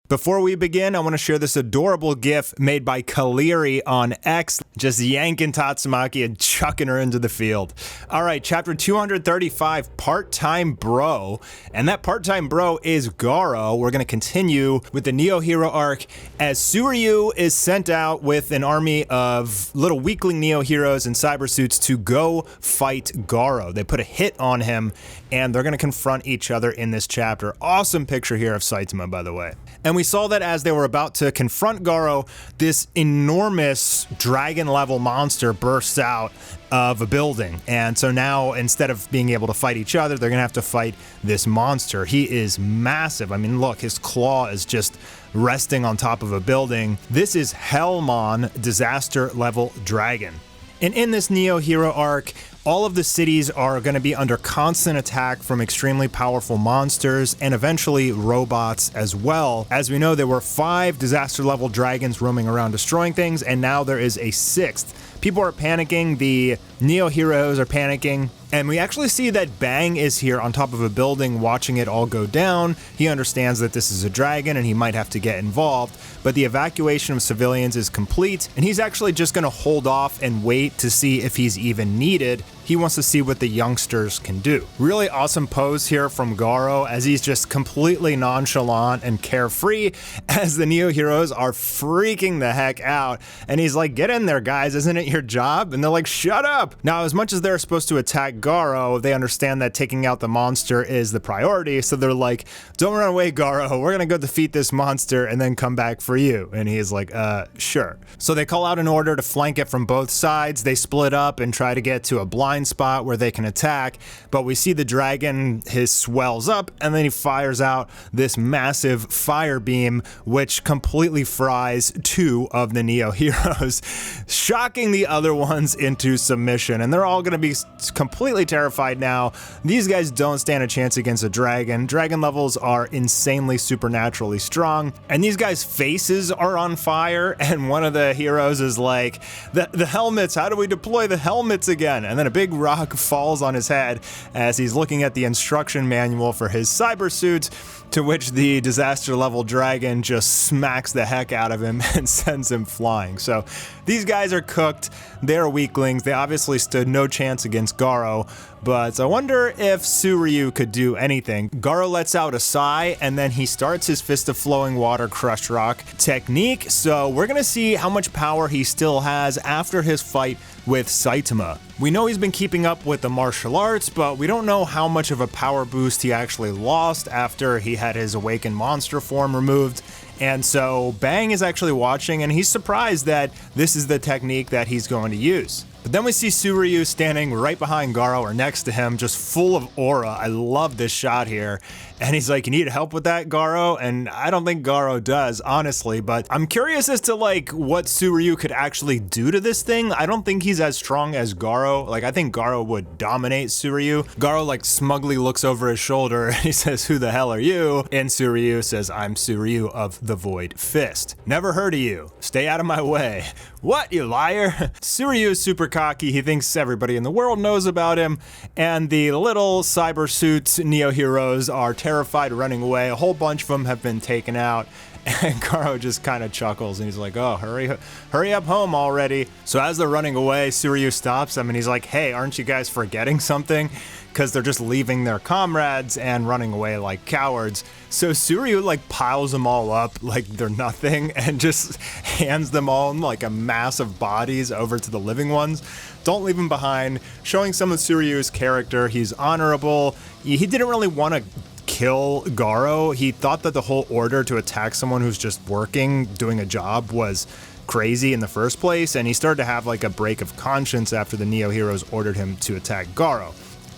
Before we begin, I want to share this adorable GIF made by Kaleri on X, just yanking Tatsumaki and chucking her into the field. All right, chapter 235, Part-Time Bro. And that part-time bro is Garou. We're going to continue with the Neo Hero arc as Suryu is sent out with an army of little weakling Neo Heroes in cyber suits to go fight Garou. They put a hit on him and they're going to confront each other in this chapter. Awesome picture here of Saitama, by the way. And we saw that as they were about to confront Garou, this enormous dragon-level monster bursts out of a building. And so now, instead of being able to fight each other, they're going to have to fight this monster. He is massive. I mean, look, his claw is just resting on top of a building. This is Hellmon, disaster-level dragon. And in this Neo Hero arc, all of the cities are going to be under constant attack from extremely powerful monsters and eventually robots as well. As we know, there were 5 disaster-level dragons roaming around destroying things, and now there is a 6th. People are panicking, the Neo Heroes are panicking, and we actually see that Bang is here on top of a building watching it all go down. He understands that this is a dragon and he might have to get involved, but the evacuation of civilians is complete, and he's actually just going to hold off and wait to see if he's even needed. He wants to see what the youngsters can do. Really awesome pose here from Garou as he's just completely nonchalant and carefree as the Neo Heroes are freaking the heck out. And he's like, get in there, guys, isn't it your job? And they're like, shut up. Now, as much as they're supposed to attack Garou, they understand that taking out the monster is the priority. So they're like, don't run away, Garou. We're gonna go defeat this monster and then come back for you. And he's like, sure. So they call out an order to flank it from both sides. They split up and try to get to a blind spot where they can attack, but we see the dragon, his swells up, and then he fires out this massive fire beam, which completely fries 2 of the Neo Heroes, shocking the other ones into submission, and they're all going to be completely terrified now. These guys don't stand a chance against a dragon. Dragon levels are insanely supernaturally strong, and these guys' faces are on fire, and one of the heroes is like, the helmets, how do we deploy the helmets again? And then a big rock falls on his head as he's looking at the instruction manual for his cyber suit, to which the disaster level dragon just smacks the heck out of him and sends him flying. So these guys are cooked. They're weaklings. They obviously stood no chance against Garou, but I wonder if Suryu could do anything. Garou lets out a sigh, and then he starts his Fist of Flowing Water Crushed Rock technique. So we're gonna see how much power he still has after his fight with Saitama. We know he's been keeping up with the martial arts, but we don't know how much of a power boost he actually lost after he had his awakened monster form removed. And so Bang is actually watching, and he's surprised that this is the technique that he's going to use. But then we see Suryu standing right behind Garou or next to him, just full of aura. I love this shot here. And he's like, you need help with that, Garou? And I don't think Garou does, honestly, but I'm curious as to like what Suryu could actually do to this thing. I don't think he's as strong as Garou. Like, I think Garou would dominate Suryu. Garou like smugly looks over his shoulder and he says, who the hell are you? And Suryu says, I'm Suryu of the Void Fist. Never heard of you. Stay out of my way. What, you liar? Suryu is super cocky. He thinks everybody in the world knows about him. And the little cyber suits Neo Heroes are terrified, running away. A whole bunch of them have been taken out. And Garou just kind of chuckles and he's like, oh, hurry up home already. So as they're running away, Suryu stops them and he's like, hey, aren't you guys forgetting something? Because they're just leaving their comrades and running away like cowards. So Suryu like piles them all up like they're nothing and just hands them all in like a mass of bodies over to the living ones. Don't leave them behind, showing some of Suryu's character. He's honorable. He didn't really want to kill Garou. He thought that the whole order to attack someone who's just working, doing a job, was crazy in the first place, and he started to have like a break of conscience after the Neo Heroes ordered him to attack Garou.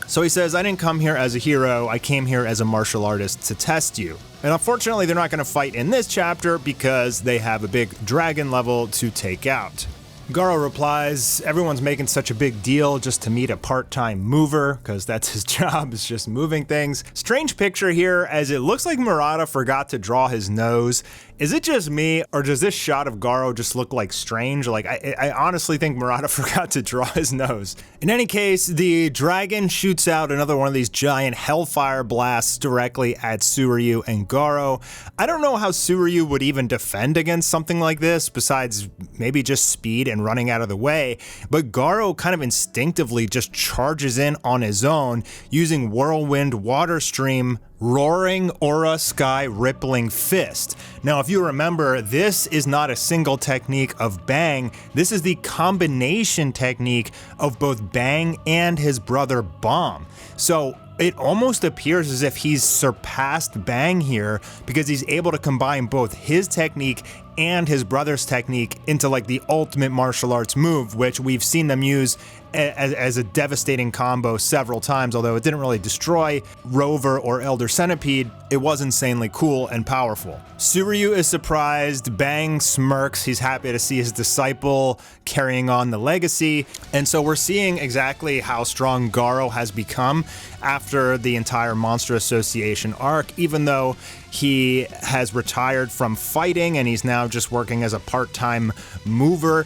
So he says, I didn't come here as a hero, I came here as a martial artist to test you. And unfortunately, they're not going to fight in this chapter because they have a big dragon level to take out. Garou replies, everyone's making such a big deal just to meet a part-time mover, because that's his job, is just moving things. Strange picture here, as it looks like Murata forgot to draw his nose. Is it just me, or does this shot of Garou just look like strange? Like, I honestly think Murata forgot to draw his nose. In any case, the dragon shoots out another one of these giant hellfire blasts directly at Suryu and Garou. I don't know how Suryu would even defend against something like this, besides maybe just speed and running out of the way, but Garou kind of instinctively just charges in on his own, using Whirlwind Water Stream, Roaring Aura Sky Rippling Fist. Now, if you remember, this is not a single technique of Bang, this is the combination technique of both Bang and his brother Bomb. So it almost appears as if he's surpassed Bang here, because he's able to combine both his technique and his brother's technique into like the ultimate martial arts move, which we've seen them use as a devastating combo several times. Although it didn't really destroy Rover or Elder Centipede, it was insanely cool and powerful. Suryu is surprised, Bang smirks, he's happy to see his disciple carrying on the legacy, and so we're seeing exactly how strong Garou has become after the entire Monster Association arc, even though he has retired from fighting and he's now just working as a part-time mover.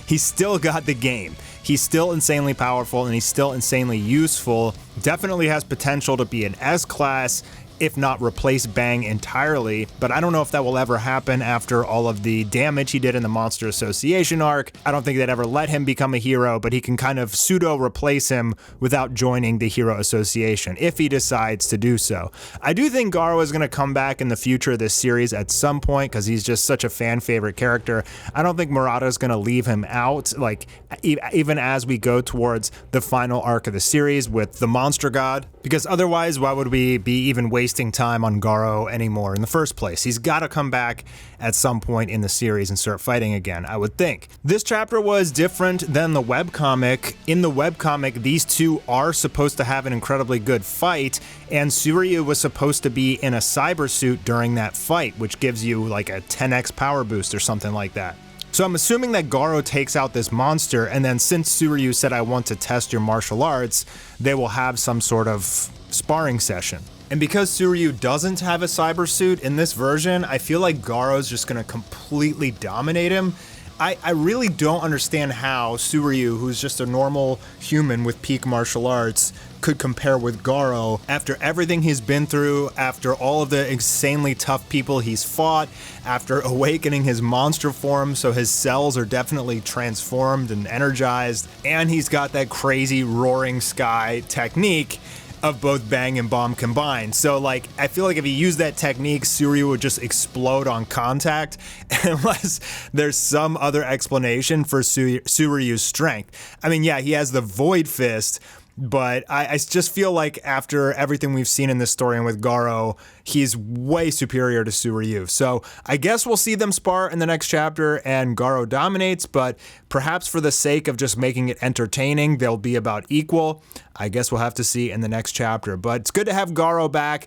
He's still got the game. He's still insanely powerful and he's still insanely useful. Definitely has potential to be an S-class, if not replace Bang entirely, but I don't know if that will ever happen after all of the damage he did in the Monster Association arc. I don't think they'd ever let him become a hero, but he can kind of pseudo-replace him without joining the Hero Association, if he decides to do so. I do think Garou is going to come back in the future of this series at some point, because he's just such a fan-favorite character. I don't think Murata is going to leave him out, like, even as we go towards the final arc of the series with the Monster God, because otherwise, why would we be even wasting time on Garou anymore in the first place? He's got to come back at some point in the series and start fighting again, I would think. This chapter was different than the webcomic. In the webcomic, these two are supposed to have an incredibly good fight, and Suryu was supposed to be in a cyber suit during that fight, which gives you like a 10x power boost or something like that. So I'm assuming that Garou takes out this monster, and then since Suryu said, I want to test your martial arts, they will have some sort of sparring session. And because Suryu doesn't have a cyber suit in this version, I feel like Garou's just gonna completely dominate him. I really don't understand how Suryu, who's just a normal human with peak martial arts, could compare with Garou after everything he's been through, after all of the insanely tough people he's fought, after awakening his monster form, so his cells are definitely transformed and energized, and he's got that crazy roaring sky technique of both Bang and Bomb combined. So like, I feel like if he used that technique, Suryu would just explode on contact, unless there's some other explanation for Suryu's strength. I mean, yeah, he has the Void Fist, but I just feel like after everything we've seen in this story and with Garou, he's way superior to Suryu. So I guess we'll see them spar in the next chapter and Garou dominates, but perhaps for the sake of just making it entertaining, they'll be about equal. I guess we'll have to see in the next chapter, but it's good to have Garou back.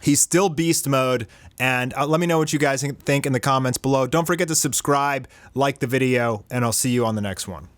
He's still beast mode, and let me know what you guys think in the comments below. Don't forget to subscribe, like the video, and I'll see you on the next one.